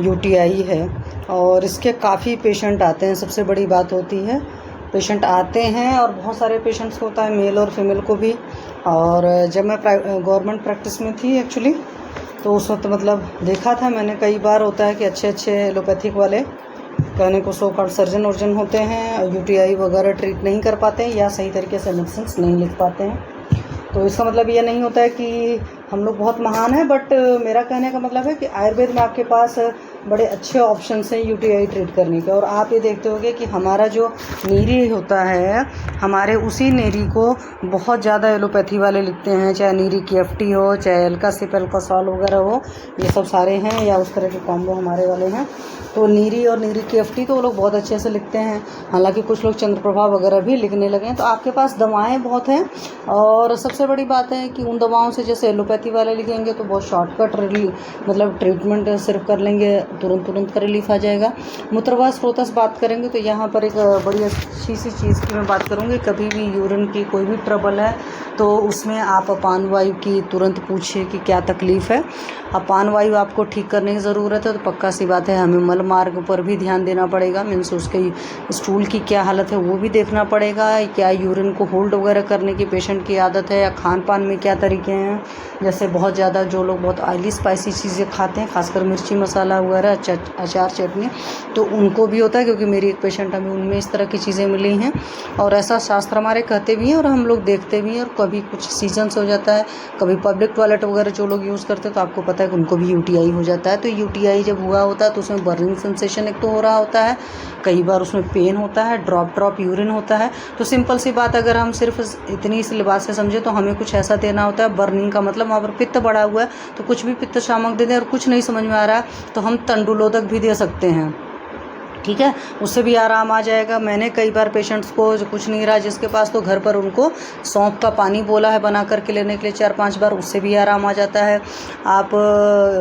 UTI है और इसके काफ़ी पेशेंट आते हैं। सबसे बड़ी बात होती है पेशेंट आते हैं और बहुत सारे पेशेंट्स को होता है, मेल और फीमेल को भी। और जब मैं गवर्नमेंट प्रैक्टिस में थी एक्चुअली, तो उस वक्त मतलब देखा था मैंने कई बार होता है कि अच्छे एलोपैथिक वाले कहने को सो कॉल्ड सर्जन वर्जन होते हैं, यूटीआई वगैरह ट्रीट नहीं कर पाते हैं या सही तरीके से मेडिसिन नहीं लिख पाते हैं। तो इसका मतलब ये नहीं होता है कि हम लोग बहुत महान हैं, बट मेरा कहने का मतलब है कि आयुर्वेद में आपके पास बड़े अच्छे ऑप्शंस हैं यूटीआई ट्रीट करने के। और आप ये देखते होंगे कि हमारा जो नीरी होता है, हमारे उसी नीरी को बहुत ज़्यादा एलोपैथी वाले लिखते हैं, चाहे नीरी की एफटी हो, चाहे एल्कासिप एल्कासॉल वगैरह हो, ये सब सारे हैं, या उस तरह के कॉम्बो हमारे वाले हैं। तो नीरी और नीरी की एफटी तो वो लोग बहुत अच्छे से लिखते हैं, हालांकि कुछ लोग चंद्रप्रभा वगैरह भी लिखने लगे हैं। तो आपके पास दवाएं बहुत हैं और सबसे बड़ी बात है कि उन दवाओं से जैसे एलोपैथी वाले लिखेंगे तो बहुत शॉर्टकट मतलब ट्रीटमेंट सिर्फ कर लेंगे, तुरंत का रिलीफ आ जाएगा। मूत्रवास स्रोतस बात करेंगे तो यहाँ पर एक बड़ी अच्छी सी चीज़ की मैं बात करूँगी। कभी भी यूरिन की कोई भी ट्रबल है तो उसमें आप अपान वायु की तुरंत पूछिए कि क्या तकलीफ़ है। अपान वायु आपको ठीक करने की ज़रूरत है तो पक्का सी बात है हमें मल मार्ग पर भी ध्यान देना पड़ेगा, मीन्स उसके स्टूल की क्या हालत है वो भी देखना पड़ेगा, क्या यूरिन को होल्ड वगैरह करने की पेशेंट की आदत है, या खान पान में क्या तरीके हैं। जैसे बहुत ज़्यादा जो लोग बहुत ऑयली स्पाइसी चीज़ें खाते हैं, खासकर मिर्ची मसाला वगैरह, अचार चटनी, तो उनको भी होता है, क्योंकि मेरी एक पेशेंट हमें उनमें इस तरह की चीज़ें मिली हैं। और ऐसा शास्त्र हमारे कहते भी हैं और हम लोग देखते भी हैं। और कभी कुछ सीजन से हो जाता है, कभी पब्लिक टॉयलेट वगैरह जो लोग यूज़ करते हैं तो आपको पता है कि उनको भी यूटीआई हो जाता है। तो यूटीआई जब हुआ होता है तो उसमें बर्निंग सेंसेशन एक तो हो रहा होता है, कई बार उसमें पेन होता है, ड्रॉप यूरिन होता है। तो सिंपल सी बात, अगर हम सिर्फ इतनी सी बात से समझे तो हमें कुछ ऐसा देना होता है। बर्निंग का मतलब वहाँ पर पित्त बढ़ा हुआ है तो कुछ भी पित्त शामक दे दें, और कुछ नहीं समझ में आ रहा है तो हम तंडुलोदक भी दे सकते हैं, ठीक है, उससे भी आराम आ जाएगा। मैंने कई बार पेशेंट्स को जो कुछ नहीं रहा जिसके पास, तो घर पर उनको सौंफ का पानी बोला है बना करके लेने के लिए 4-5 बार, उससे भी आराम आ जाता है। आप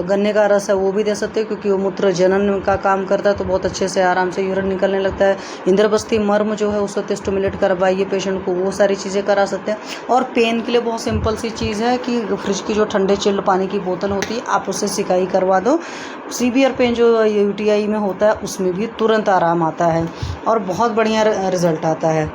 गन्ने का रस है वो भी दे सकते हैं, क्योंकि वो मूत्र जनन का काम करता है तो बहुत अच्छे से आराम से यूरिन निकलने लगता है। इंद्रबस्ती मर्म जो है उसको स्टिमुलेट करवाइए पेशेंट को, वो सारी चीज़ें करा सकते हैं। और पेन के लिए बहुत सिंपल सी चीज़ है कि फ्रिज की जो ठंडे चिल्ड पानी की बोतल होती है आप उससे सिकाई करवा दो। सीवियर पेन जो यूटीआई में होता है उसमें भी तुरंत आराम आता है और बहुत बढ़िया रिजल्ट आता है,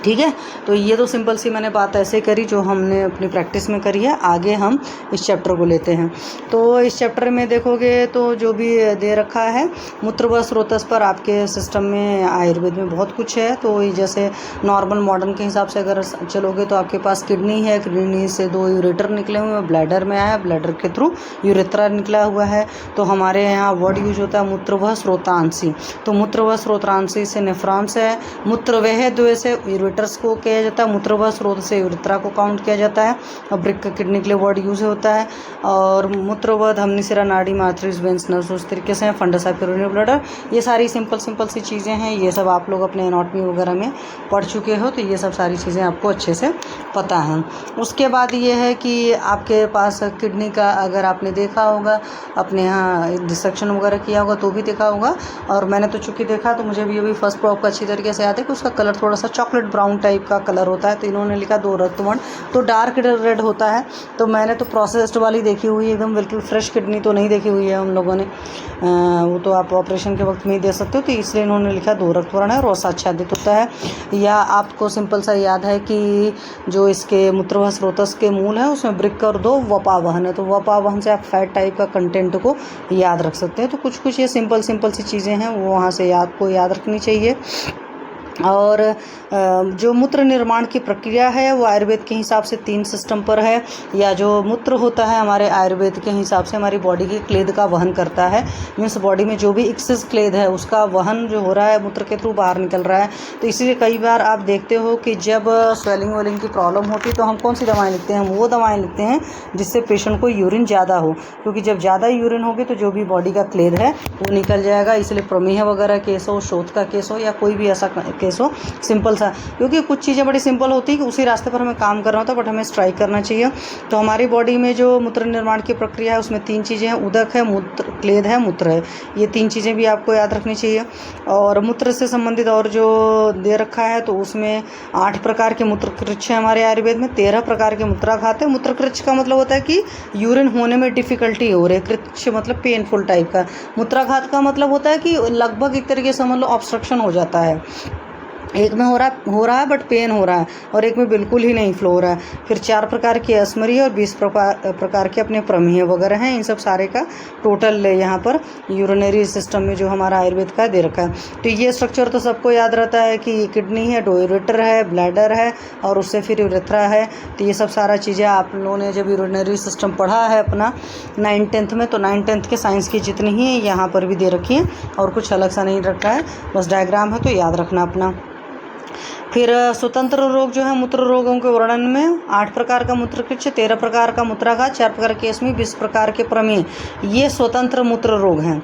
ठीक है। तो ये तो सिंपल सी मैंने बात ऐसे करी जो हमने अपनी प्रैक्टिस में करी है। आगे हम इस चैप्टर को लेते हैं। तो इस चैप्टर में देखोगे तो जो भी दे रखा है मूत्र व स्रोतस पर, आपके सिस्टम में आयुर्वेद में बहुत कुछ है। तो जैसे नॉर्मल मॉडर्न के हिसाब से अगर चलोगे तो आपके पास किडनी है, किडनी से 2 यूरेटर निकले हुए हैं, ब्लैडर में आया, ब्लैडर के थ्रू यूरेथ्रा निकला हुआ है। तो हमारे यहाँ वर्ड यूज होता है मूत्र व स्रोतांशी। तो मूत्र व स्रोतांशी से नेफ्रॉन्स है, मूत्र वह द्वे से यूरेटर्स को किया जाता है, मूत्र व स्रोत से यूरेथ्रा को काउंट किया जाता है। और ब्रिक किडनी के लिए वर्ड यूज होता है। और मूत्र व धमनी सिरा नाड़ी आर्टरीज वेंस नर्व्स उस तरीके से हैं, फंडस ऑफ यूरिनरी ब्लडर। ये सारी सिंपल सी चीज़ें हैं, ये सब आप लोग अपने एनाटॉमी वगैरह में पढ़ चुके हो, तो ये सब सारी चीज़ें आपको अच्छे से पता हैं। उसके बाद ये है कि आपके पास किडनी का अगर आपने देखा होगा, अपने यहाँ डिसेक्शन वगैरह किया होगा तो भी देखा होगा। और मैंने तो चूँकि देखा तो मुझे भी अभी फर्स्ट प्रॉप का अच्छी तरीके से याद है कि उसका कलर थोड़ा सा चॉकलेट ब्राउन टाइप का कलर होता है। तो इन्होंने लिखा 2 रक्तवर्ण, तो डार्क रेड होता है। तो मैंने तो प्रोसेस्ड वाली देखी हुई है, एकदम बिल्कुल फ्रेश किडनी तो नहीं देखी हुई है हम लोगों ने, वो तो आप ऑपरेशन के वक्त में ही दे सकते हो। तो इसलिए इन्होंने लिखा 2 रक्तवर्ण है और आच्छादित होता है। या आपको सिंपल सा याद है कि जो इसके मूत्र व स्रोतस के मूल है उसमें ब्रिक और 2 वपावहन है। तो वपावहन से आप फैट टाइप का कंटेंट को याद रख सकते हैं। तो कुछ ये सिंपल सी चीज़ें हैं वो वहाँ से आपको याद रखनी चाहिए। और जो मूत्र निर्माण की प्रक्रिया है वो आयुर्वेद के हिसाब से 3 सिस्टम पर है। या जो मूत्र होता है हमारे आयुर्वेद के हिसाब से हमारी बॉडी की क्लेद का वहन करता है, मीन्स बॉडी में जो भी एक्सेस क्लेद है उसका वहन जो हो रहा है मूत्र के थ्रू बाहर निकल रहा है। तो इसीलिए कई बार आप देखते हो कि जब स्वेलिंग वेलिंग की प्रॉब्लम होती है तो हम कौन सी दवाएँ लिखते हैं, वो दवाएँ लिखते हैं जिससे पेशेंट को यूरिन ज़्यादा हो, क्योंकि जब ज़्यादा यूरिन होगी तो जो भी बॉडी का क्लेद है वो निकल जाएगा। इसलिए प्रमेह वगैरह केस हो, शोथ का केस हो या कोई भी ऐसा केस केस हो सिंपल सा, क्योंकि कुछ चीज़ें बड़ी सिंपल होती है कि उसी रास्ते पर हमें काम करना होता है, बट हमें स्ट्राइक करना चाहिए। तो हमारी बॉडी में जो मूत्र निर्माण की प्रक्रिया है उसमें 3 चीज़ें हैं, उदक है, मूत्र, क्लेद है, मूत्र है। ये 3 चीज़ें भी आपको याद रखनी चाहिए। और मूत्र से संबंधित और जो दे रखा है तो उसमें 8 प्रकार के मूत्रकृच्छ हैं हमारे आयुर्वेद में, 13 प्रकार के मूत्राघात है। मूत्रकृच्छ का मतलब होता है कि यूरिन होने में डिफ़िकल्टी हो रही है, कृच्छ मतलब पेनफुल टाइप का, मूत्राघात का मतलब होता है कि लगभग एक तरीके से मतलब ऑब्स्ट्रक्शन हो जाता है, एक में हो रहा है बट पेन हो रहा है, और एक में बिल्कुल ही नहीं फ्लो हो रहा है। फिर 4 प्रकार के अस्मरीय और 20 प्रकार के अपने प्रमेय वगैरह हैं। इन सब सारे का टोटल यहाँ पर यूरिनरी सिस्टम में जो हमारा आयुर्वेद का दे रखा है। तो ये स्ट्रक्चर तो सबको याद रहता है कि किडनी है, यूरेटर है, ब्लैडर है, और उससे फिर यूरेथ्रा है। तो ये सब सारा चीज़ें आप लोगों ने जब यूरिनरी सिस्टम पढ़ा है अपना 9th-10th में, तो 9th-10th के साइंस की जितनी ही यहाँ पर भी दे रखी है, और कुछ अलग सा नहीं रखा है, बस डायग्राम है तो याद रखना अपना। फिर स्वतंत्र रोग जो है मूत्र रोगों के वर्णन में 8 प्रकार का मूत्रकृच्छ, 13 प्रकार का मूत्राघात, 4 प्रकार के अस्मी, 20 प्रकार के प्रमेय, ये स्वतंत्र मूत्र रोग हैं।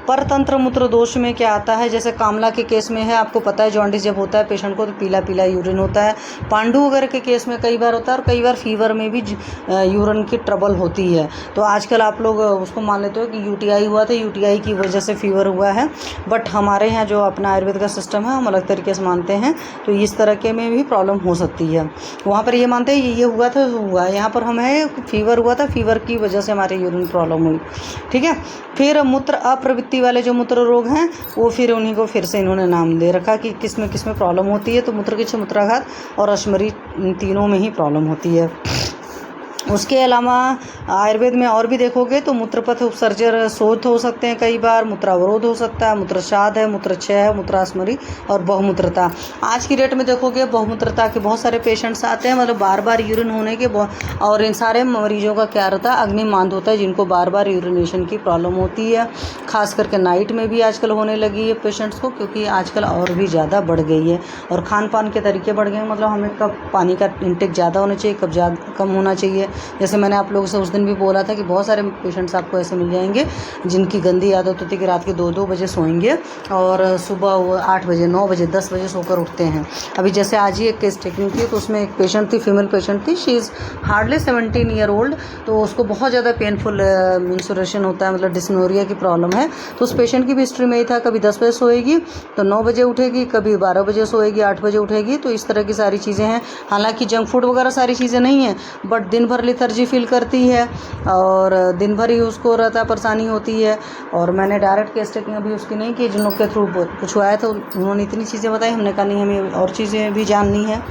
परतंत्र मूत्र दोष में क्या आता है, जैसे कामला के केस में है, आपको पता है जॉन्डिस जब होता है पेशेंट को तो पीला पीला यूरिन होता है। पांडु वगैरह के केस में कई बार होता है, और कई बार फीवर में भी यूरिन की ट्रबल होती है। तो आजकल आप लोग उसको मान लेते हो कि यूटीआई हुआ था, यूटीआई की वजह से फीवर हुआ है, बट हमारे यहाँ जो अपना आयुर्वेद का सिस्टम है हम अलग तरीके से मानते हैं। तो इस तरह के में भी प्रॉब्लम हो सकती है। वहाँ पर ये मानते हैं ये हुआ था तो हुआ, यहाँ पर हमें फीवर हुआ था, फीवर की वजह से हमारे यूरिन प्रॉब्लम हुई। ठीक है। फिर मूत्र अप्रवृत्ति वाले जो मूत्र रोग हैं वो फिर उन्हीं को फिर से इन्होंने नाम दे रखा कि किस में प्रॉब्लम होती है। तो मूत्रकृच्छ, मूत्राघात और अश्मरी, तीनों में ही प्रॉब्लम होती है। उसके अलावा आयुर्वेद में और भी देखोगे तो मूत्रपथ उपसर्जन शोथ हो सकते हैं, कई बार मूत्रावरोध हो सकता है, मूत्रशाद है, मूत्रक्षय है, मूत्रास्मरी और बहुमूत्रता। आज की डेट में देखोगे बहुमूत्रता के बहुत सारे पेशेंट्स आते हैं, मतलब बार बार यूरिन होने के, और इन सारे मरीजों का क्या रहता है, अग्निमांद होता है, जिनको बार बार यूरिनेशन की प्रॉब्लम होती है। खास करके नाइट में भी आजकल होने लगी है पेशेंट्स को, क्योंकि आजकल और भी ज़्यादा बढ़ गई है और खान पान के तरीके बढ़ गए हैं। मतलब हमें कब पानी का इंटेक ज़्यादा होना चाहिए, कब ज़्यादा कम होना चाहिए। जैसे मैंने आप लोगों से उस दिन भी बोला था कि बहुत सारे पेशेंट्स आपको ऐसे मिल जाएंगे जिनकी गंदी आदत होती है कि रात के 2-2 बजे सोएंगे और सुबह वो 8 बजे, 9 बजे, 10 बजे सोकर उठते हैं। अभी जैसे आज ही एक केस टेकिंग की तो उसमें एक पेशेंट थी, फीमेल पेशेंट थी, she is hardly 17 year old. तो उसको बहुत ज़्यादा पेनफुल मेंस्ट्रुएशन होता है, मतलब डिस्मेनोरिया की प्रॉब्लम है। तो उस पेशेंट की भी हिस्ट्री में ही था, कभी 10 बजे सोएगी तो 9 बजे उठेगी, कभी 12 बजे सोएगी, 8 बजे उठेगी। तो इस तरह की सारी चीज़ें हैं। हालांकि जंक फूड वगैरह सारी चीज़ें नहीं हैं, बट दिन भर लेथर्जी फील करती है और दिन भर ही उसको रहता परेशानी होती है। और मैंने डायरेक्ट केस टेकिंग अभी उसकी नहीं की, जिन लोग के थ्रू कुछ आया तो उन्होंने इतनी चीज़ें बताई, हमने कहा नहीं हमें और चीज़ें भी जाननी है।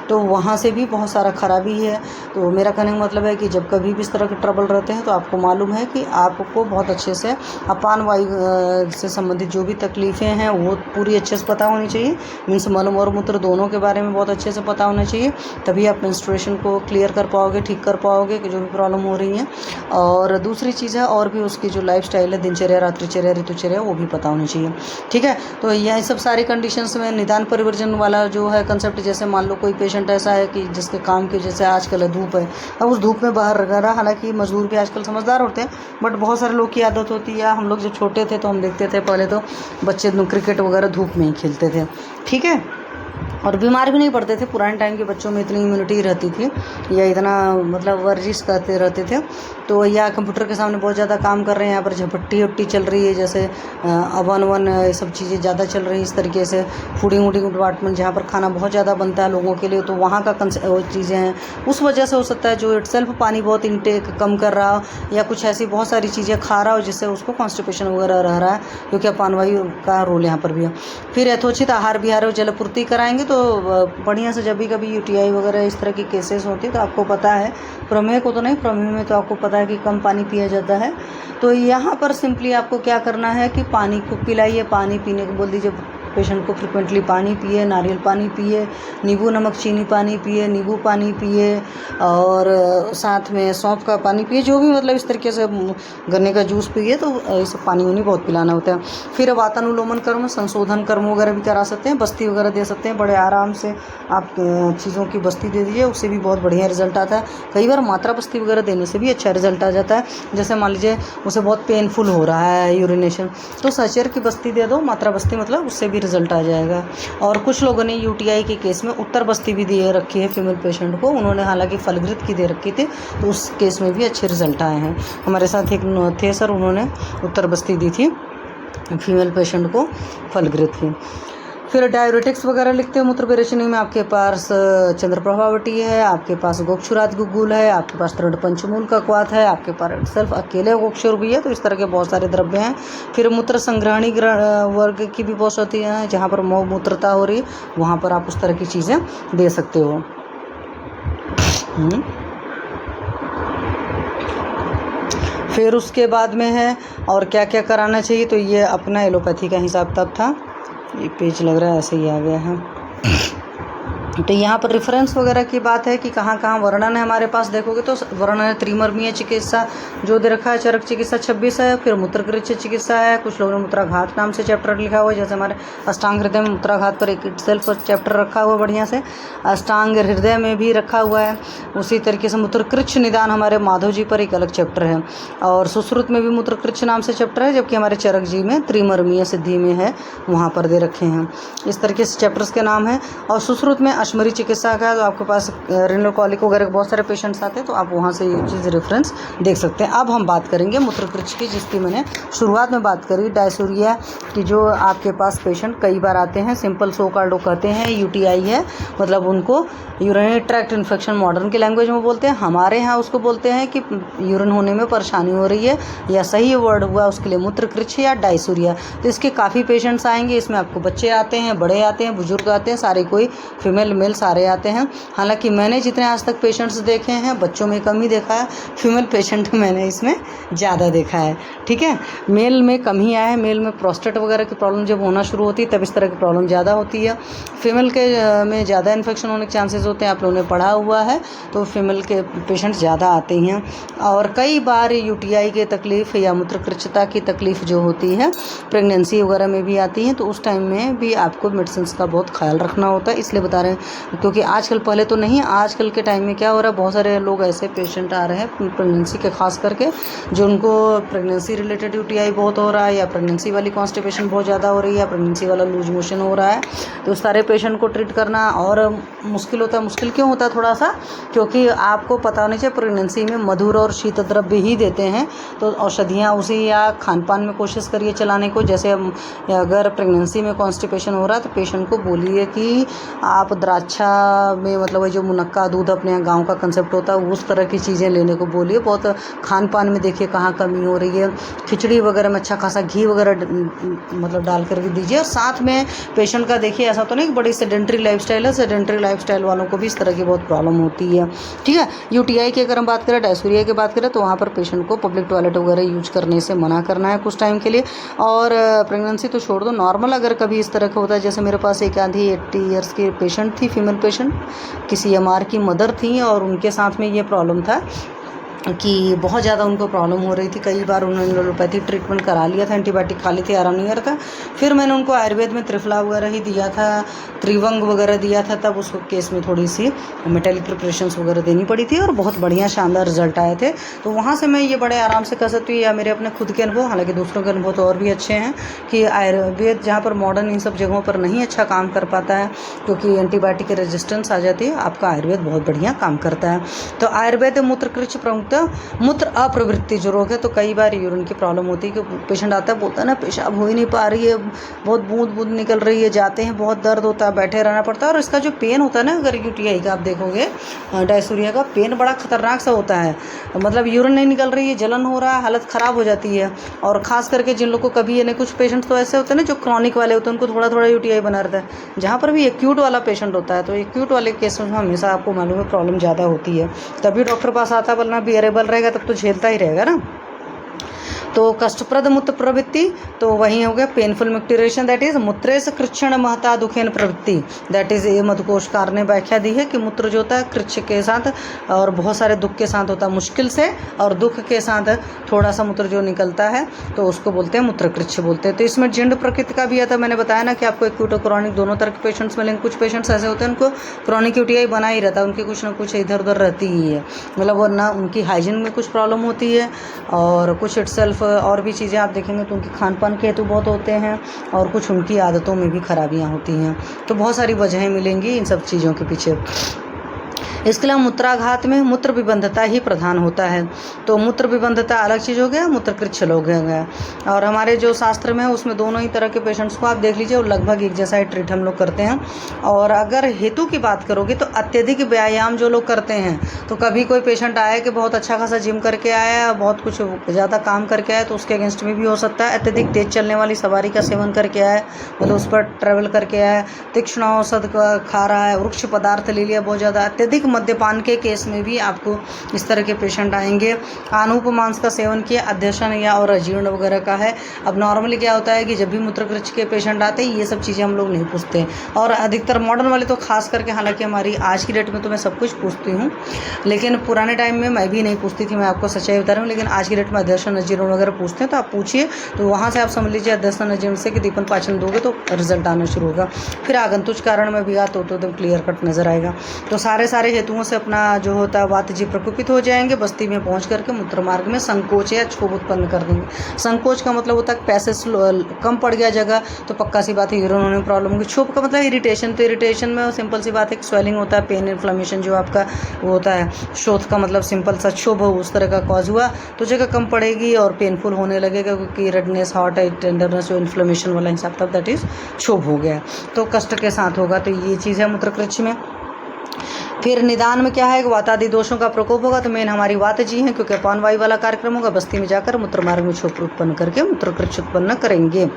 तो वहाँ से भी बहुत सारा खराबी है। तो मेरा कहने का मतलब है कि जब कभी भी इस तरह के ट्रबल रहते हैं तो आपको मालूम है कि आपको बहुत अच्छे से अपान वायु से संबंधित जो भी तकलीफ़ें हैं वो पूरी अच्छे से पता होनी चाहिए। मीन्स मलम और मूत्र दोनों के बारे में बहुत अच्छे से पता होना चाहिए, तभी आप मेंस्ट्रुएशन को क्लियर कर पाओगे, ठीक कर पाओगे कि जो भी प्रॉब्लम हो रही है। और दूसरी चीज़ है, और भी उसकी जो लाइफस्टाइल है, दिनचर्या, रात्रिचर्या, ऋतुचर्या, वो भी पता होनी चाहिए। ठीक है। तो यह सब सारी कंडीशंस में निदान परिवर्जन वाला जो है कंसेप्ट, जैसे मान लो कोई पेशेंट ऐसा है कि जिसके काम की जैसे आजकल धूप है, अब उस धूप में बाहर रहा, हालांकि मजदूर भी आजकल समझदार होते हैं, बट बहुत सारे लोग की आदत होती है। हम लोग जब छोटे थे तो हम देखते थे पहले तो बच्चे क्रिकेट वगैरह धूप में ही खेलते थे। ठीक है। और बीमार भी नहीं पड़ते थे। पुराने टाइम के बच्चों में इतनी इम्यूनिटी रहती थी या इतना मतलब वर्जिश करते रहते थे। तो या कंप्यूटर के सामने बहुत ज़्यादा काम कर रहे हैं, यहाँ पर झपट्टी उट्टी चल रही है, जैसे अवन ये सब चीज़ें ज़्यादा चल रही हैं इस तरीके से। फूडिंग वूडिंग डिपार्टमेंट जहाँ पर खाना बहुत ज़्यादा बनता है लोगों के लिए, तो वहाँ का चीज़ें हैं, उस वजह से हो सकता है जो इटसेल्फ पानी बहुत इंटेक कम कर रहा हो या कुछ ऐसी बहुत सारी चीज़ें खा रहा हो जिससे उसको कॉन्स्टिपेशन वगैरह रह रहा है, क्योंकि अपान वायु का रोल यहाँ पर भी है। फिर यथोचित आहार विहार और जलपूर्ति कराएंगे तो बढ़िया से। जब भी कभी यूटीआई वगैरह इस तरह की केसेस होती है तो आपको पता है, प्रमेय को तो नहीं, प्रमेय में तो आपको पता है कि कम पानी पिया जाता है। तो यहाँ पर सिंपली आपको क्या करना है कि पानी को पिलाइए, पानी पीने को बोल दीजिए पेशेंट को, फ्रिक्वेंटली पानी पिए, नारियल पानी पिए, नींबू नमक चीनी पानी पिए, नींबू पानी पिए और साथ में सौंफ का पानी पिए, जो भी मतलब इस तरीके से गन्ने का जूस पिए। तो ये सब पानी उन्हीं बहुत पिलाना होता है। फिर वातानुलोमन कर्म, संशोधन कर्म वगैरह भी करा सकते हैं, बस्ती वगैरह दे सकते हैं। बड़े आराम से आप चीज़ों की बस्ती दे दीजिए, उससे भी बहुत बढ़िया रिजल्ट आता है। कई बार मात्रा बस्ती वगैरह देने से भी अच्छा रिजल्ट आ जाता है। जैसे मान लीजिए उसे बहुत पेनफुल हो रहा है यूरिनेशन, तो सचेर की बस्ती दे दो, मात्रा बस्ती, मतलब उससे भी रिजल्ट आ जाएगा। और कुछ लोगों ने यूटीआई के केस में उत्तर बस्ती भी दे रखी है फीमेल पेशेंट को, उन्होंने हालांकि फलगृत की दे रखी थी, तो उस केस में भी अच्छे रिजल्ट आए हैं। हमारे साथ एक थे सर, उन्होंने उत्तर बस्ती दी थी फीमेल पेशेंट को फलगृत की। फिर डायरेटिक्स वगैरह लिखते हैं मूत्र विरेचनी में, आपके पास चंद्रप्रभावटी है, आपके पास गोक्षुरात गुग्गुल है, आपके पास तृण पंचमूल का क्वाथ है, आपके पास सेल्फ अकेले गोक्षुर भी है। तो इस तरह के बहुत सारे द्रव्य हैं। फिर मूत्र संग्रहणी वर्ग की भी बहुत होती हैं, जहाँ पर मूत्रता हो रही वहाँ पर आप उस तरह की चीज़ें दे सकते हो। फिर उसके बाद में है और क्या क्या कराना चाहिए, तो ये अपना एलोपैथी का हिसाब तब था। ये पेज लग रहा है ऐसे ही आ गया है। तो यहाँ पर रेफरेंस वगैरह की बात है कि कहाँ कहाँ वर्णन है हमारे पास, देखोगे तो वर्णन है त्रिमर्मीय चिकित्सा जो दे रखा है, चरक चिकित्सा 26 है, फिर मूत्रकृच्छ चिकित्सा है, कुछ लोगों ने मूत्राघात नाम से चैप्टर लिखा हुआ है, जैसे हमारे अष्टांग हृदय में मूत्राघात पर एक सेल्फ चैप्टर रखा हुआ बढ़िया से, अष्टांग हृदय में भी रखा हुआ है। उसी तरीके से मूत्रकृच्छ निदान हमारे माधव जी पर एक अलग चैप्टर है, और सुश्रुत में भी मूत्रकृच्छ नाम से चैप्टर है, जबकि हमारे चरक जी में त्रिमर्मीय सिद्धि में है, वहाँ पर दे रखे हैं। इस तरीके से चैप्टर्स के नाम है। और सुश्रुत में अश्मरी चिकित्सा का, तो आपके पास रेनल कॉलिक वगैरह बहुत सारे पेशेंट्स आते हैं, तो आप वहाँ से ये चीज़ रेफरेंस देख सकते हैं। अब हम बात करेंगे मूत्रकृच्छ की, जिसकी मैंने शुरुआत में बात करी, डायसूरिया की, जो आपके पास पेशेंट कई बार आते हैं, सिंपल सो कार्डो कहते हैं, यूटीआई है, मतलब उनको यूरिनरी ट्रैक्ट इन्फेक्शन मॉडर्न की लैंग्वेज में बोलते हैं, हमारे यहाँ उसको बोलते हैं कि यूरिन होने में परेशानी हो रही है, या सही वर्ड हुआ उसके लिए मूत्रकृच्छ या डायसूरिया। तो इसके काफ़ी पेशेंट्स आएंगे, इसमें आपको बच्चे आते हैं, बड़े आते हैं, बुजुर्ग आते हैं, सारे कोई फीमेल मेल सारे आते हैं। हालांकि मैंने जितने आज तक पेशेंट्स देखे हैं, बच्चों में कम ही देखा है, फीमेल पेशेंट मैंने इसमें ज़्यादा देखा है। ठीक है, मेल में कम ही आया है। मेल में प्रोस्टेट वगैरह की प्रॉब्लम जब होना शुरू होती है तब इस तरह की प्रॉब्लम ज़्यादा होती है। फीमेल के में ज़्यादा इन्फेक्शन होने के चांसेस होते हैं, आप लोगों ने पढ़ा हुआ है, तो फीमेल के पेशेंट्स ज़्यादा आते हैं। और कई बार यूटीआई की तकलीफ़ या मूत्रकृच्छता की तकलीफ़ जो होती है प्रेगनेंसी वगैरह में भी आती है, तो उस टाइम में भी आपको मेडिसिन का बहुत ख्याल रखना होता है। इसलिए बता रहे हैं, क्योंकि आजकल, पहले तो नहीं, आजकल के टाइम में क्या हो रहा है, बहुत सारे लोग ऐसे पेशेंट आ रहे हैं प्रेगनेंसी के, खास करके जो उनको प्रेगनेंसी रिलेटेड यूटीआई बहुत हो रहा है, या प्रेगनेंसी वाली कॉन्स्टिपेशन बहुत ज़्यादा हो रही है, या प्रेगनेंसी वाला लूज मोशन हो रहा है, तो उस सारे पेशेंट को ट्रीट करना और मुश्किल होता है। मुश्किल क्यों होता है थोड़ा सा, क्योंकि आपको पता होना चाहिए प्रेगनेंसी में मधुर और शीत द्रव्य ही देते हैं, तो औषधियाँ उसी या खान पान में कोशिश करिए चलाने को। जैसे अगर प्रेगनेंसी में कॉन्स्टिपेशन हो रहा है तो पेशेंट को बोलिए कि आप द्राक्षा में, मतलब जो मुनक्का दूध अपने यहाँ गाँव का कंसेप्ट होता है, उस तरह की चीज़ें लेने को बोलिए। बहुत खान पान में देखिए कहाँ कमी हो रही है, खिचड़ी वगैरह में अच्छा खासा घी वगैरह मतलब डाल कर भी दीजिए। और साथ में पेशेंट का देखिए, ऐसा तो नहीं कि बड़ी सेडेंट्री लाइफस्टाइल है, सेडेंट्री लाइफस्टाइल वालों को भी इस तरह की बहुत प्रॉब्लम होती है। ठीक है, यूटीआई की अगर हम बात करें, डायसूरिया की बात करें, तो वहाँ पर पेशेंट को पब्लिक टॉयलेट वगैरह यूज करने से मना करना है कुछ टाइम के लिए। और प्रेगनेंसी तो छोड़ दो, नॉर्मल अगर कभी इस तरह का होता है, जैसे मेरे पास एक आधी 80 ईयर्स की पेशेंट थी, फीमेल पेशेंट, किसी एमआर की मदर थी, और उनके साथ में ये प्रॉब्लम था कि बहुत ज़्यादा उनको प्रॉब्लम हो रही थी। कई बार उन्होंने एलोपैथी ट्रीटमेंट करा लिया था, एंटीबायोटिक खा ली थी, आराम नहीं आ रहा था। फिर मैंने उनको आयुर्वेद में त्रिफला वगैरह ही दिया था, त्रिवंग वगैरह दिया था, तब उस केस में थोड़ी सी मेटेलिक प्रिपरेशंस वगैरह देनी पड़ी थी, और बहुत बढ़िया शानदार रिजल्ट आए थे। तो वहाँ से मैं ये बड़े आराम से कह सकती हूँ, या मेरे अपने खुद के अनुभव, हालांकि दूसरों के अनुभव तो और भी अच्छे हैं, कि आयुर्वेद जहाँ पर मॉडर्न इन सब जगहों पर नहीं अच्छा काम कर पाता है, क्योंकि एंटीबायोटिक की रेजिस्टेंस आ जाती है, आपका आयुर्वेद बहुत बढ़िया काम करता है। तो आयुर्वेद मूत्रकृच्छ प्रमुखतः मूत्र अप्रवृत्ति जो रोग है, तो कई बार यूरिन की प्रॉब्लम होती है कि पेशेंट आता है, बोलता है ना पेशाब हो ही नहीं पा रही है, बहुत बूंद बूंद निकल रही है, जाते हैं बहुत दर्द होता है, बैठे रहना पड़ता है। और इसका जो पेन होता है ना, अगर यूटीआई का आप देखोगे, डायसूरिया का पेन बड़ा खतरनाक सा होता है, मतलब यूरिन नहीं निकल रही है, जलन हो रहा है, हालत ख़राब हो जाती है। और ख़ास करके जिन लोग को कभी, यानी कुछ पेशेंट्स तो ऐसे होते हैं ना जो क्रॉनिक वाले होते हैं, उनको थोड़ा थोड़ा यूटीआई बना रहता है। जहाँ पर भी एक्यूट वाला पेशेंट होता है, तो एक्यूट वाले केस में हमेशा आपको मालूम है प्रॉब्लम ज़्यादा होती है, तभी डॉक्टर पास आता है, वरना बियरेबल रहेगा तब तो झेलता ही रहेगा ना। तो कष्टप्रद मूत्र प्रवृत्ति, तो वही हो गया पेनफुल मिक्टरेशन, दैट इज मूत्रेश कृच्छण महता दुखेन प्रवृत्ति, दैट इज ये मधुकोशकार ने व्याख्या दी है कि मूत्र जो होता है कृच्छ के साथ और बहुत सारे दुख के साथ होता है, मुश्किल से और दुख के साथ थोड़ा सा मूत्र जो निकलता है, तो उसको बोलते हैं मूत्र कृच्छ बोलते हैं। तो इसमें जिंड प्रकृति का भी आता है, मैंने बताया ना कि आपको एक्यूट और क्रॉनिक दोनों तरह के पेशेंट्स मिलेंगे। कुछ पेशेंट्स ऐसे होते हैं उनको क्रॉनिक यूटीआई बना ही रहता है, उनकी कुछ ना कुछ इधर उधर रहती ही है, मतलब वो ना उनकी हाइजीन में कुछ प्रॉब्लम होती है, और कुछ इटसेल्फ और भी चीज़ें आप देखेंगे तो उनके खान पान के हेतु बहुत होते हैं और कुछ उनकी आदतों में भी खराबियाँ होती हैं। तो बहुत सारी वजहें मिलेंगी इन सब चीज़ों के पीछे। इसके अलावा मूत्राघात में मूत्र विबंधता ही प्रधान होता है। तो मूत्र विबंधता अलग चीज़ हो गया, मूत्रकृच्छल हो गया। और हमारे जो शास्त्र में है उसमें दोनों ही तरह के पेशेंट्स को आप देख लीजिए और लगभग एक जैसा ही ट्रीट हम लोग करते हैं। और अगर हेतु की बात करोगे तो अत्यधिक व्यायाम जो लोग करते हैं, तो कभी कोई पेशेंट आया कि बहुत अच्छा खासा जिम करके आया, बहुत कुछ ज़्यादा काम करके आया, तो उसके अगेंस्ट में भी हो सकता है। अत्यधिक तेज चलने वाली सवारी का सेवन करके आया, मतलब उस पर ट्रैवल करके आया, तीक्ष्ण औषध खा रहा है, वृक्ष पदार्थ ले लिया बहुत ज़्यादा, अत्यधिक मद्यपान के केस में भी आपको इस तरह के पेशेंट आएंगे। अनूप मांस का सेवन किया, अध्यशन या और अजीर्ण वगैरह का है। अब नॉर्मली क्या होता है कि जब भी मूत्रकृच्छ के पेशेंट आते हैं ये सब चीज़ें हम लोग नहीं पूछते, और अधिकतर मॉडर्न वाले तो खास करके, हालांकि हमारी आज की डेट में तो मैं सब कुछ पूछती हूँ, लेकिन पुराने टाइम में मैं भी नहीं पूछती थी, मैं आपको सच्चाई बता रही हूँ। लेकिन आज की डेट में अध्यशन अजीर्ण वगैरह पूछते हैं, तो आप पूछिए, तो वहाँ से आप समझ लीजिए अध्यशन अजीर्ण से कि दीपन पाचन दोगे तो रिजल्ट आना शुरू होगा। फिर आगंतुक कारण में भी तो एकदम क्लियर कट नजर आएगा। तो सारे हेतुओं से अपना जो होता है वात जी प्रकोपित हो जाएंगे, बस्ती में पहुंच करके मूत्र मार्ग में संकोच या क्षोभ उत्पन्न कर देंगे। संकोच का मतलब होता है पैसेज कम पड़ गया जगह, तो पक्का सी बात है यूरिन होने में प्रॉब्लम होगी। क्षोभ का मतलब इरिटेशन, तो इरिटेशन में सिंपल सी बात है स्वेलिंग होता है, पेन इन्फ्लेमेशन जो आपका वो होता है। शोथ का मतलब सिंपल सा क्षोभ हो, उस तरह का कॉज हुआ तो जगह कम पड़ेगी और पेनफुल होने लगेगा, क्योंकि रेडनेस, हॉट, टेंडरनेस, जो इन्फ्लेमेशन वाला हिसाब था, दैट इज क्षोभ हो गया, तो कष्ट के साथ होगा। तो ये चीज़ है मूत्रकृच्छ में। फिर निदान में क्या है कि वातादि दोषों का प्रकोप होगा, तो मेन हमारी वात जी हैं, क्योंकि अपान वायु वाला कार्यक्रम होगा, बस्ती में जाकर मूत्र मार्ग में क्षोभ उत्पन्न करके मूत्रकृच्छ उत्पन्न करेंगे।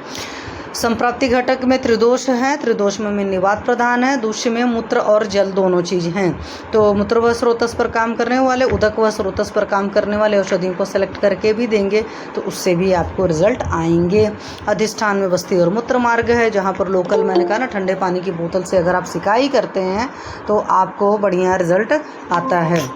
संप्राप्ति घटक में त्रिदोष है, त्रिदोष में निवात प्रधान है, दूष्य में मूत्र और जल दोनों चीज़ हैं। तो मूत्र व स्रोतस पर काम करने वाले, उदक व स्रोतस पर काम करने वाले औषधियों को सेलेक्ट करके भी देंगे, तो उससे भी आपको रिजल्ट आएंगे। अधिष्ठान में बस्ती और मूत्र मार्ग है, जहाँ पर लोकल, मैंने कहा ना, ठंडे पानी की बोतल से अगर आप सिकाई करते हैं तो आपको बढ़िया रिजल्ट आता है।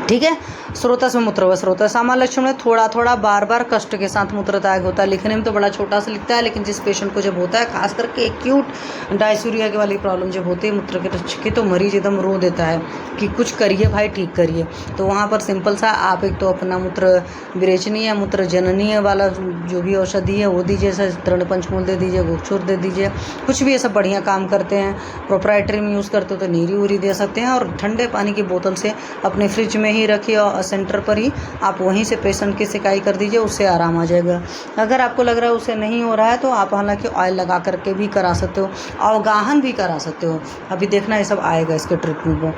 ठीक है। स्रोतस में मूत्र व स्रोतस सामान्य लक्षण में थोड़ा थोड़ा बार बार कष्ट के साथ मूत्र त्याग होता है। लिखने में तो बड़ा छोटा सा लिखता है, लेकिन जिस पेशेंट को जब होता है, खास करके एक्यूट डायसूरिया के वाली प्रॉब्लम जब होती है मूत्र के, तो मरीज एकदम रो देता है कि कुछ करिए भाई, ठीक करिए। तो वहाँ पर सिंपल सा आप एक तो अपना मूत्र विरेचनीय या मूत्र जननीय वाला जो भी औषधि है वो दीजिए, जैसे तृण पंचमूल दे दीजिए, गोक्षुर दे दीजिए, कुछ भी ये सब बढ़िया काम करते हैं। प्रोप्राइटरी में यूज़ करते हो तो नीरी उरी दे सकते हैं, और ठंडे पानी की बोतल से अपने फ्रिज में ही रखिए और सेंटर पर ही आप वहीं से पेशेंट की सिकाई कर दीजिए, उससे आराम आ जाएगा। अगर आपको लग रहा है उससे नहीं हो रहा है तो आप हालांकि ऑयल लगा करके भी करा सकते हो, अवगाहन भी करा सकते हो। अभी देखना ये सब आएगा इसके ट्रीटमेंट में।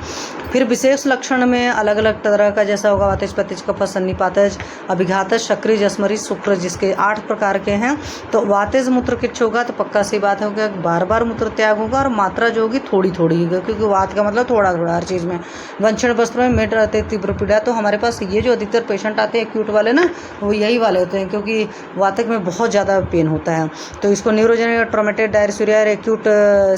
फिर विशेष लक्षण में अलग अलग तरह का जैसा होगा, वातिज, पतिज, कफ, सन्निपातज, अभिघातज, शक्रिज, अस्मरिज, शुक्र, जिसके 8 प्रकार के हैं। तो वातिज मूत्रकृच्छ होगा तो पक्का सी बात होगा, बार बार मूत्र त्याग होगा, और मात्रा जो होगी थोड़ी थोड़ी होगी, क्योंकि वात का मतलब थोड़ा थोड़ा हर चीज़ में। वंशण वस्त्र में मेट रहते तीव्र पीड़ा, तो हमारे पास ये जो अधिकतर पेशेंट आते हैं एक्यूट वाले ना, वो यही वाले होते हैं, क्योंकि वातक में बहुत ज़्यादा पेन होता है। तो इसको neurogenic traumatic diarrhoea, acute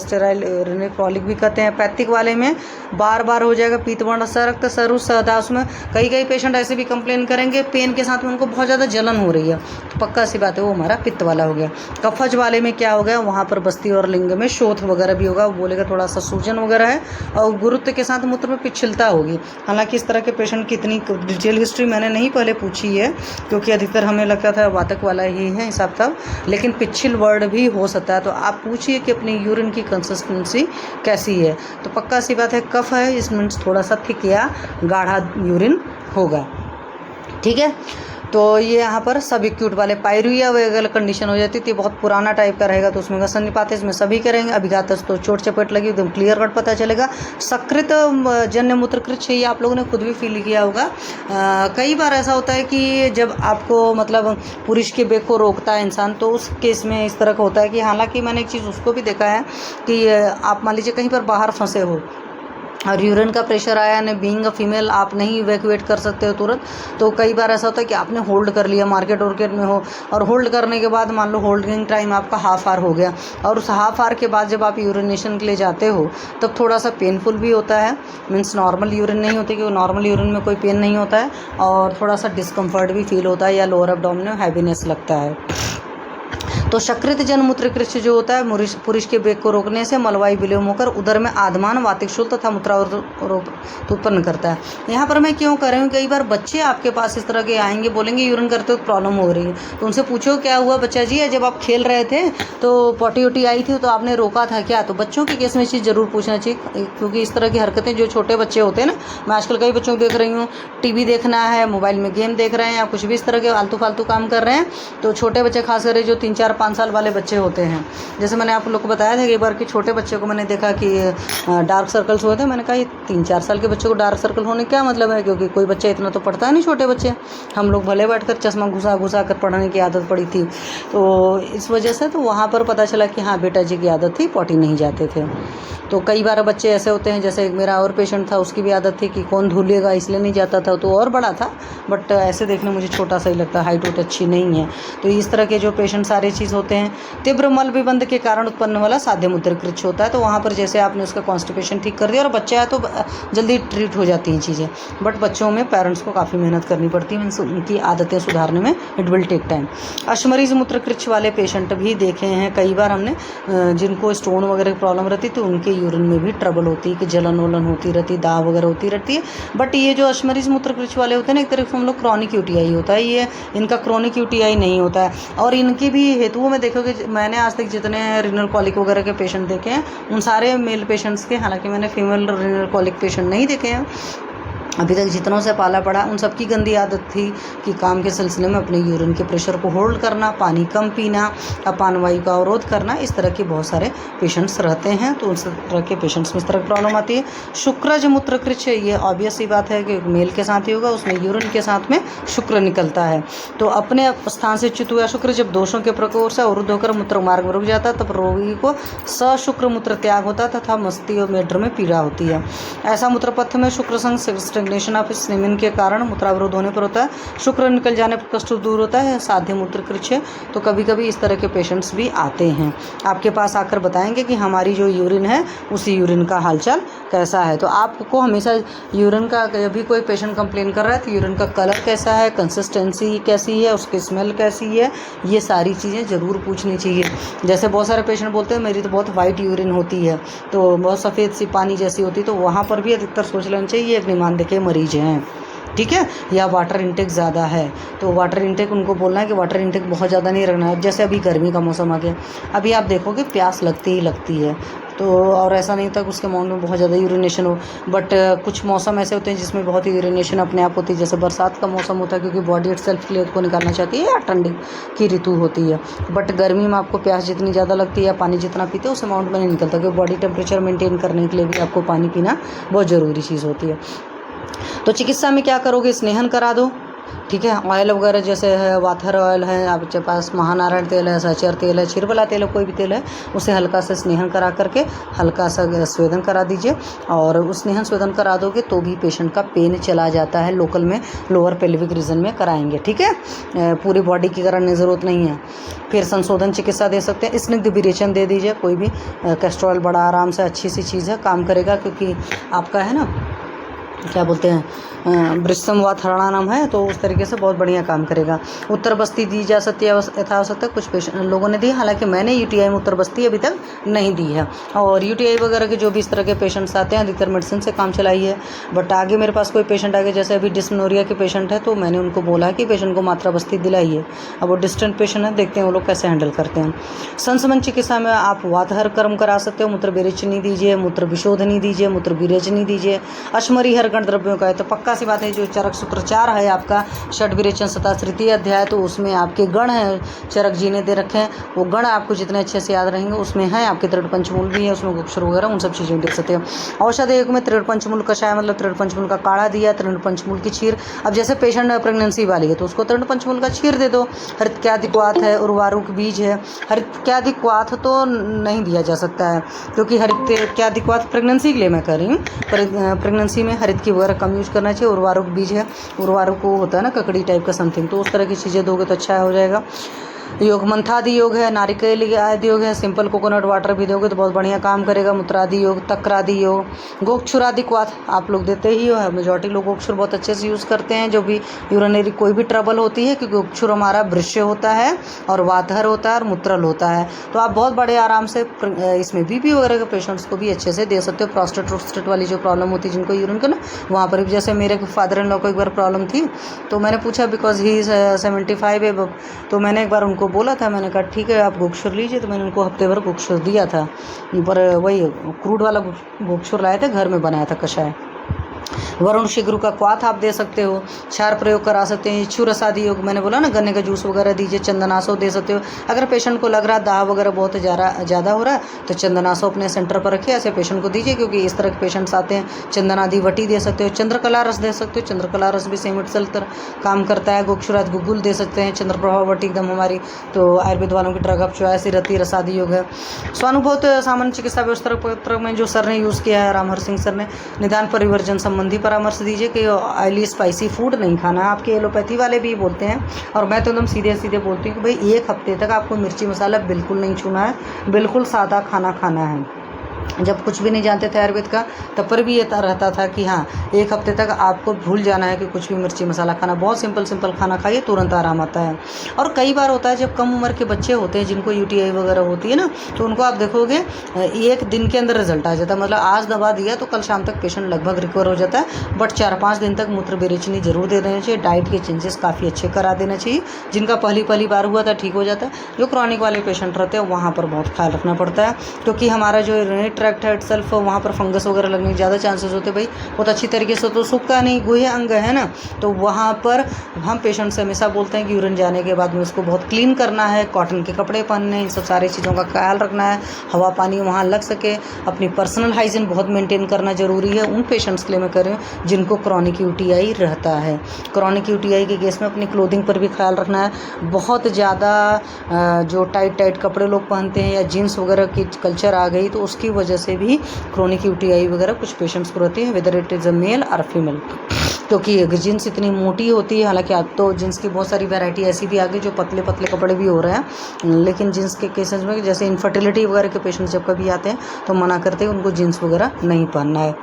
sterile colic भी कहते हैं। पैथिक वाले में बार बार हो जाएगा, पीतवर्ण रक्त, सरु सहदास में कई पेशेंट ऐसे भी कंप्लेन करेंगे पेन के साथ में उनको बहुत ज़्यादा जलन हो रही है, तो पक्का सी बात है वो हमारा पित्त वाला हो गया। कफज वाले में क्या हो गया, वहाँ पर बस्ती और लिंग में शोथ वगैरह भी होगा, वो बोलेगा थोड़ा सा सूजन वगैरह है, और गुरुत्व के साथ मूत्र में पिछलता होगी। हालांकि इस तरह के पेशेंट की इतनी डिटेल हिस्ट्री मैंने नहीं पहले पूछी है, क्योंकि अधिकतर हमें लगता था वातक वाला ही है हिसाब था, लेकिन पिछल वर्ड भी हो सकता है। तो आप पूछिए कि अपनी यूरिन की कंसिस्टेंसी कैसी है, तो पक्का सी बात है कफ है, इसमें थोड़ा सा थिक या गाढ़ा यूरिन होगा। ठीक है। तो ये यहाँ पर सब एक्यूट वाले। पायरुया वगैरह कंडीशन हो जाती थी, बहुत पुराना टाइप का रहेगा तो उसमें सन्निपात इसमें सभी करेंगे। अभिघातस तो चोट चपेट लगी एकदम क्लियर कट पता चलेगा। सकृत जन्य मूत्रकृच्छ ये आप लोगों ने खुद भी फील किया होगा। कई बार ऐसा होता है कि जब आपको मतलब पुरुष के बेक को रोकता है इंसान, तो उस केस में इस तरह का होता है कि, हालांकि मैंने एक चीज़ उसको भी देखा है कि आप मान लीजिए कहीं पर बाहर फंसे हो और यूरिन का प्रेशर आया ने, बीइंग अ फीमेल आप नहीं इवैक्यूएट कर सकते हो तुरंत, तो कई बार ऐसा होता है कि आपने होल्ड कर लिया, मार्केट वार्केट में हो, और होल्ड करने के बाद मान लो होल्डिंग टाइम आपका हाफ आवर हो गया, और उस हाफ आवर के बाद जब आप यूरिनेशन के लिए जाते हो तब थोड़ा सा पेनफुल भी होता है। मीन्स नॉर्मल यूरिन नहीं होती, क्योंकि नॉर्मल यूरिन में कोई पेन नहीं होता है, और थोड़ा सा डिस्कम्फर्ट भी फील होता है, या लोअर एब्डोमेन में हैवीनेस लगता है। तो शकृत जन मूत्रकृच्छ जो होता है पुरुष के वेग को रोकने से मलवायु विलोम होकर उदर में आधमान वातिकशूल तथा मूत्रावरोध उत्पन्न करता है। यहाँ पर मैं क्यों कर रही हूँ, कई बार बच्चे आपके पास इस तरह के आएंगे, बोलेंगे यूरिन करते वक्त प्रॉब्लम हो रही है, तो उनसे पूछो क्या हुआ बच्चा जी, जब आप खेल रहे थे तो पॉटी वोटी आई थी तो आपने रोका था क्या। तो बच्चों के केस में चीज़ ज़रूर पूछना चाहिए, क्योंकि इस तरह की हरकतें जो छोटे बच्चे होते हैं ना, मैं आजकल कई बच्चों को देख रही हूँ, टीवी देखना है, मोबाइल में गेम देख रहे हैं या कुछ भी इस तरह के आलतू फालतू काम कर रहे हैं। तो छोटे बच्चे खासकर जो 3, 4, 5 साल वाले बच्चे होते हैं, जैसे मैंने आप लोग को बताया था एक बार कि छोटे बच्चे को मैंने देखा कि डार्क सर्कल्स हुए थे। मैंने कहा ये 3, 4 साल के बच्चे को डार्क सर्कल होने क्या मतलब है, क्योंकि कोई बच्चा इतना तो पढ़ता है नहीं, छोटे बच्चे, हम लोग भले बैठकर चश्मा घुसा कर पढ़ने की आदत पड़ी थी, तो इस वजह से तो वहाँ पर पता चला कि हाँ बेटा जी की आदत थी, पॉटी नहीं जाते थे। तो कई बार बच्चे ऐसे होते हैं, जैसे एक मेरा और पेशेंट था, उसकी भी आदत थी कि कौन धुलेगा इसलिए नहीं जाता था, तो और बड़ा था बट ऐसे देखने मुझे छोटा सा ही लगता है, हाइट अच्छी नहीं है। तो इस तरह के जो पेशेंट सारे चीज़ होते हैं। तीव्र मल विबंध के कारण उत्पन्न वाला साध्य मूत्रकृच्छ होता है, तो वहाँ पर जैसे आपने उसका कॉन्स्टिपेशन ठीक कर दिया और बच्चा है तो जल्दी ट्रीट हो जाती हैं चीज़ें, बट बच्चों में पेरेंट्स को काफ़ी मेहनत करनी पड़ती है उनकी आदतें सुधारने में, इट विल टेक टाइम। अश्मरीज मूत्रकृच्छ वाले पेशेंट भी देखे हैं कई बार हमने, जिनको स्टोन वगैरह की प्रॉब्लम रहती है तो उनके यूरिन में भी ट्रबल होती है कि जलन वलन होती रहती है, दाव वगैरह होती रहती है। बट ये जो अश्मरीज मूत्रकृच्छ वाले होते हैं ना, एक तरह से हम लोग क्रॉनिक यूटीआई होता है, ये इनका क्रॉनिक यूटीआई नहीं होता है। और इनकी भी हेतुओं में देखोगे, मैंने आज तक जितने रिनल कॉलिक वगैरह के पेशेंट देखे हैं उन सारे मेल पेशेंट्स के, हालांकि मैंने फीमेल रिनल कॉलिक पेशेंट नहीं देखे हैं अभी तक, जितनों से पाला पड़ा उन सबकी गंदी आदत थी कि काम के सिलसिले में अपने यूरिन के प्रेशर को होल्ड करना, पानी कम पीना, अपान वायु का अवरोध करना, इस तरह के बहुत सारे पेशेंट्स रहते हैं। तो उस तरह के पेशेंट्स में इस तरह की प्रॉब्लम आती है। शुक्रज मूत्रकृच्छ, ये ऑब्वियस सी बात है कि मेल के साथ ही होगा, उसमें यूरिन के साथ में शुक्र निकलता है। तो अपने स्थान से च्युत हुआ शुक्र जब दोषों के प्रकोप से अवरुद्ध होकर मूत्र मार्ग में रुक जाता है, तब रोगी को सशुक्र मूत्र त्याग होता है तथा मस्ती और मेड्र में पीड़ा होती है। ऐसा मूत्रपथ में शुक्र संग स्टेग्नेशन ऑफ स्नेमिन के कारण मूत्रावरोध होने पर होता है। शुक्र निकल जाने पर कष्ट दूर होता है, साध्य मूत्रकृच्छ। तो कभी कभी इस तरह के पेशेंट्स भी आते हैं, आपके पास आकर बताएंगे कि हमारी जो यूरिन है उसी यूरिन का हालचाल कैसा है। तो आपको हमेशा यूरिन का, जब भी कोई पेशेंट कंप्लेन कर रहा है तो यूरिन का कलर कैसा है, कंसिस्टेंसी कैसी है, उसकी स्मेल कैसी है, ये सारी चीज़ें ज़रूर पूछनी चाहिए। जैसे बहुत सारे पेशेंट बोलते हैं मेरी तो बहुत वाइट यूरिन होती है, तो बहुत सफ़ेद सी पानी जैसी होती है, तो वहाँ पर भी अधिकतर सोच लेना चाहिए एक निमान के मरीज हैं, ठीक है, या वाटर इंटेक ज़्यादा है। तो वाटर इंटेक उनको बोलना है कि वाटर इंटेक बहुत ज़्यादा नहीं रखना है। जैसे अभी गर्मी का मौसम आ गया, अभी आप देखोगे प्यास लगती ही लगती है, तो और ऐसा नहीं था कि उसके अमाउंट में बहुत ज़्यादा यूरिनेशन हो, बट कुछ मौसम ऐसे होते हैं जिसमें बहुत ही यूरिनेशन अपने आप होती है। जैसे बरसात का मौसम होता है क्योंकि बॉडी इटसेल्फ क्लियर को निकालना चाहती है, या ठंडी की ऋतु होती है। बट गर्मी में आपको प्यास जितनी ज़्यादा लगती है या पानी जितना पीते हैं उस अमाउंट में नहीं निकलता, क्योंकि बॉडी टेम्परेचर मेंटेन करने के लिए भी आपको पानी पीना बहुत ज़रूरी चीज़ होती है। तो चिकित्सा में क्या करोगे, स्नेहन करा दो, ठीक है। ऑयल वगैरह जैसे है वाथर ऑयल है, आपके पास महानारायण तेल है, सहचर तेल है, छिरबला तेल है, कोई भी तेल है, उसे हल्का से स्नेहन करा करके हल्का सा स्वेदन करा दीजिए। और उस स्नेहन स्वेदन करा दोगे तो भी पेशेंट का पेन चला जाता है। लोकल में लोअर पेल्विक रीजन में कराएंगे, ठीक है, पूरी बॉडी की कराने की ज़रूरत नहीं है। फिर संशोधन चिकित्सा दे सकते हैं, स्निग्ध विरेचन दे दीजिए, कोई भी कैस्ट्रॉल बड़ा आराम से अच्छी सी चीज़ है, काम करेगा, क्योंकि आपका है ना क्या बोलते हैं वृषम व थरणानम है, तो उस तरीके से बहुत बढ़िया काम करेगा। उत्तर बस्ती दी जा सकती है यथावश्यकता, कुछ पेशेंट लोगों ने दी, हालांकि मैंने यूटीआई में उत्तर बस्ती अभी तक नहीं दी है। और यूटीआई वगैरह के जो भी इस तरह के पेशेंट्स आते हैं अधिकतर मेडिसिन से काम चलाई है। बट आगे मेरे पास कोई पेशेंट आ गए, जैसे अभी डिस्मेनोरिया के पेशेंट है, तो मैंने उनको बोला कि पेशेंट को मात्रा बस्ती दिलाइए। अब वो डिस्टेंट पेशेंट है, देखते हैं वो लोग कैसे हैंडल करते हैं। संसमन चिकित्सा में आप वातहर कर्म करा सकते हो, मूत्र विरेचनी दीजिए, मूत्र विशोधनी दीजिए, मूत्र विरेचनी दीजिए। अश्मरी हर गण द्रव्यों का है, तो पक्का सी बात है जो चरक सूत्र 4 है आपका षड विरेचन सता तृतीय अध्याय, तो उसमें आपके गण हैं, चरक जी ने दे रखे हैं, वो गण आपको जितने अच्छे से याद रहेंगे उसमें है। आपके तृण पंचमूल भी है, उसमें गुप्तर वगैरह उन सब चीज़ों देख सकते हैं। औषध एक में तृण पंचमूल कषाय, मतलब तृण पंचमूल का काढ़ा दिया, तृण पंचमूल की खीर। अब जैसे पेशेंट प्रेगनेंसी वाली है तो उसको तृण पंचमूल का खीर दे दो। हरित्यादिक्वाथ है, उर्वारुक बीज है। हरित्यादिक्वाथ तो नहीं दिया जा सकता है क्योंकि हरित्यादिक्वाथ प्रेगनेंसी के लिए मैं कर रही हूँ, प्रेगनेंसी में हरित की वगैरह कम यूज करना चाहिए। उर्वारुक बीज है, उर्वारुक को होता है ना ककड़ी टाइप का समथिंग, तो उस तरह की चीज़ें दोगे तो अच्छा हो जाएगा। योग मंथादि योग है, नारिकेल आदि योग है, सिंपल कोकोनट वाटर भी दोगे तो बहुत बढ़िया काम करेगा। मूत्रादि योग, तक्रादि योग, गोक्षुरादि क्वाथ आप लोग देते ही हो। मेजॉरिटी लोग गोक्षुर बहुत अच्छे से यूज़ करते हैं जो भी यूरिनरी कोई भी ट्रबल होती है, क्योंकि गोक्षुर हमारा वृश्य होता है और वातहर होता है और मूत्रल होता है। तो आप बहुत बड़े आराम से इसमें बीपी वगैरह के पेशेंट्स को भी अच्छे से दे सकते हो। प्रोस्टेट वाली जो प्रॉब्लम होती है जिनको यूरिन का ना, वहाँ पर भी जैसे मेरे फादर इन लॉ को एक बार प्रॉब्लम थी, तो मैंने पूछा बिकॉज ही 75 है, तो मैंने एक बार उनको बोला था, मैंने कहा ठीक है आप गोक्षुर लीजिए। तो मैंने उनको हफ्ते भर गोक्षुर दिया था, पर वही क्रूड वाला गोक्षुर लाए थे, घर में बनाया था कषाय। वरुण शिग्रू का क्वाथ आप दे सकते हो, क्षार प्रयोग करा सकते हैं। इच्छुरसादि योग मैंने बोला ना, गन्ने का जूस वगैरह दीजिए। चंदनासो दे सकते हो। अगर पेशेंट को लग रहा है दाह वगैरह बहुत ज़्यादा हो रहा है तो चंदनासो अपने सेंटर पर रखिए, ऐसे पेशेंट को दीजिए, क्योंकि इस तरह के पेशेंट्स आते हैं। चंदनादि वटी दे सकते हो। चंद्रकला रस दे सकते हो, चंद्रकला रस भी सेम इटसेल्फ काम करता है। गोक्षुरात गुगुल दे सकते हैं। चंद्रप्रभा वटी एकदम हमारी तो आयुर्वेद वालों की ड्रग ऑफ चॉइस रति रसादि योग है। स्वानुभूत सामान्य चिकित्सा व्यवस्था पत्र में जो सर ने यूज़ किया है, रामहर सिंह सर ने, निदान परिवर्जन संबंधी परामर्श दीजिए कि ऑयली स्पाइसी फूड नहीं खाना है। आपके एलोपैथी वाले भी बोलते हैं, और मैं तो एकदम सीधे बोलती हूँ कि भाई 1 हफ्ते तक आपको मिर्ची मसाला बिल्कुल नहीं छूना है, बिल्कुल सादा खाना खाना है। जब कुछ भी नहीं जानते थे आयुर्वेद का, तब पर भी ये रहता था कि हाँ 1 हफ्ते तक आपको भूल जाना है कि कुछ भी मिर्ची मसाला खाना। बहुत सिंपल खाना खाइए, तुरंत आराम आता है। और कई बार होता है जब कम उम्र के बच्चे होते हैं जिनको UTI वगैरह होती है ना, तो उनको आप देखोगे 1 दिन के अंदर रिजल्ट आ जाता है। मतलब आज दवा दिया तो कल शाम तक पेशेंट लगभग रिकवर हो जाता है। बट 4-5 दिन तक मूत्र बेरेचनी जरूर दे देना चाहिए। डाइट के चेंजेस काफ़ी अच्छे करा देना चाहिए। जिनका पहली बार हुआ था ठीक हो जाता है। जो क्रॉनिक वाले पेशेंट रहते हैं वहाँ पर बहुत ख्याल रखना पड़ता है, क्योंकि हमारा जो यूरिनरी ट्रैक्ट है इटसेल्फ, वहाँ पर फंगस वगैरह लगने के ज़्यादा चांसेस होते हैं। भाई बहुत अच्छी तरीके से तो सूखा नहीं, गुहे अंग है ना, तो वहाँ पर हम पेशेंट से हमेशा बोलते हैं कि यूरिन जाने के बाद में उसको बहुत क्लीन करना है, कॉटन के कपड़े पहनने, इन सब सारी चीज़ों का ख्याल रखना है। हवा पानी वहाँ लग सके। अपनी पर्सनल हाइजीन बहुत मेंटेन करना ज़रूरी है। उन पेशेंट्स के लिए मैं कह रही हूँ जिनको क्रॉनिक UTI रहता है। क्रॉनिक UTI के केस में अपनी क्लोथिंग पर भी ख्याल रखना है। बहुत ज़्यादा जो टाइट कपड़े लोग पहनते हैं या जीन्स वगैरह की कल्चर आ गई, तो उसकी वजह से भी क्रॉनिक UTI वगैरह कुछ पेशेंट्स को रहती है, whether it is a male और फीमेल। क्योंकि जीन्स इतनी मोटी होती है, हालांकि अब तो जीन्स की बहुत सारी वैरायटी ऐसी भी आ गई जो पतले कपड़े भी हो रहे हैं, लेकिन जीन्स के केसेस में जैसे इनफर्टिलिटी वगैरह के पेशेंट्स जब कभी आते हैं तो मना करते हैं, उनको जीन्स वगैरह नहीं पहनना है।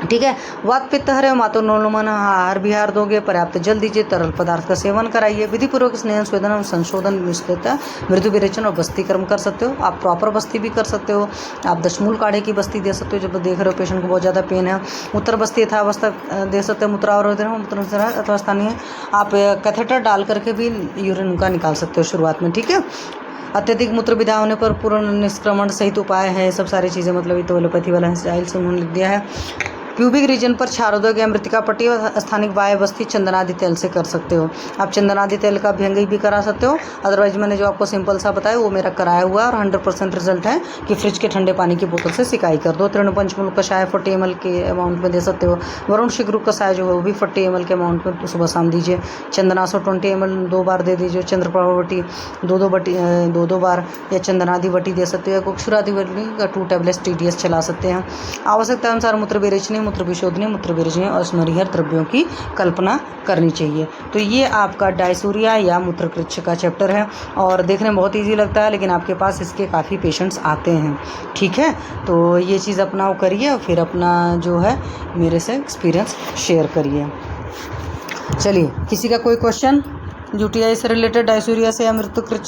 ठीक है। वात पित्त हरे मातो नोलमन आहार विहार दोगे, पर्याप्त जल दीजिए, तरल पदार्थ का सेवन कराइए। विधिपूर्वक स्नेहन स्वेदन और संशोधन मिश्रित मृदु विरेचन और बस्ती कर्म कर सकते हो। आप प्रॉपर बस्ती भी कर सकते हो। आप दशमूल काढ़े की बस्ती दे सकते हो जब देख रहे हो पेशेंट को बहुत ज़्यादा पेन है। उत्तर बस्ती यथावस्था दे सकते हो। मूत्र अथवा स्थानीय आप कैथेटर डाल करके भी यूरिन का निकाल सकते हो शुरुआत में। ठीक है। अत्यधिक मूत्र विधा होने पर पूर्ण निष्क्रमण सहित उपाय है। सब सारी चीज़ें मतलब ये तो एलोपैथी वाला स्टाइल से उन्होंने लिख दिया है। प्यूबिक रीजन पर क्षारोदक या मृतिका पट्टी और स्थानिक वाय बस्ती चंदनादि तेल से कर सकते हो। आप चंदनादि तेल का अभ्यंगी भी करा सकते हो। अदरवाइज मैंने जो आपको सिंपल सा बताया वो मेरा कराया हुआ और 100% रिजल्ट है कि फ्रिज के ठंडे पानी की बोतल से सिकाई कर दो। तृणपंचमूल कषाय 40 ml के अमाउंट में दे सकते हो। वरुण शिग्रू कषाय जो है वो भी 40 ml के अमाउंट में सुबह शाम दीजिए। चंदनासो 20 ml 2 बार दे दीजिए। चंद्रप्रभा वटी 2 बार या चंदनादि वटी दे सकते हो, या गोक्षुरादि वटी का 2 टैबलेट्स TDS चला सकते हैं। आवश्यकता अनुसार मूत्र बेरेचनी, मूत्र विशोधनी, मूत्र बेरेचनी और स्मरीहर द्रव्यों की कल्पना करनी चाहिए। तो ये आपका डायसूरिया या मूत्रकृच्छ का चैप्टर है, और देखने में बहुत ईजी लगता है, लेकिन आपके पास इसके काफ़ी पेशेंट्स आते हैं। ठीक है। तो ये चीज़ अपना करिए और फिर अपना जो है मेरे से एक्सपीरियंस शेयर करिए। चलिए, किसी का कोई क्वेश्चन UTI से रिलेटेड, डायसूरिया से या मूत्रकृच्छ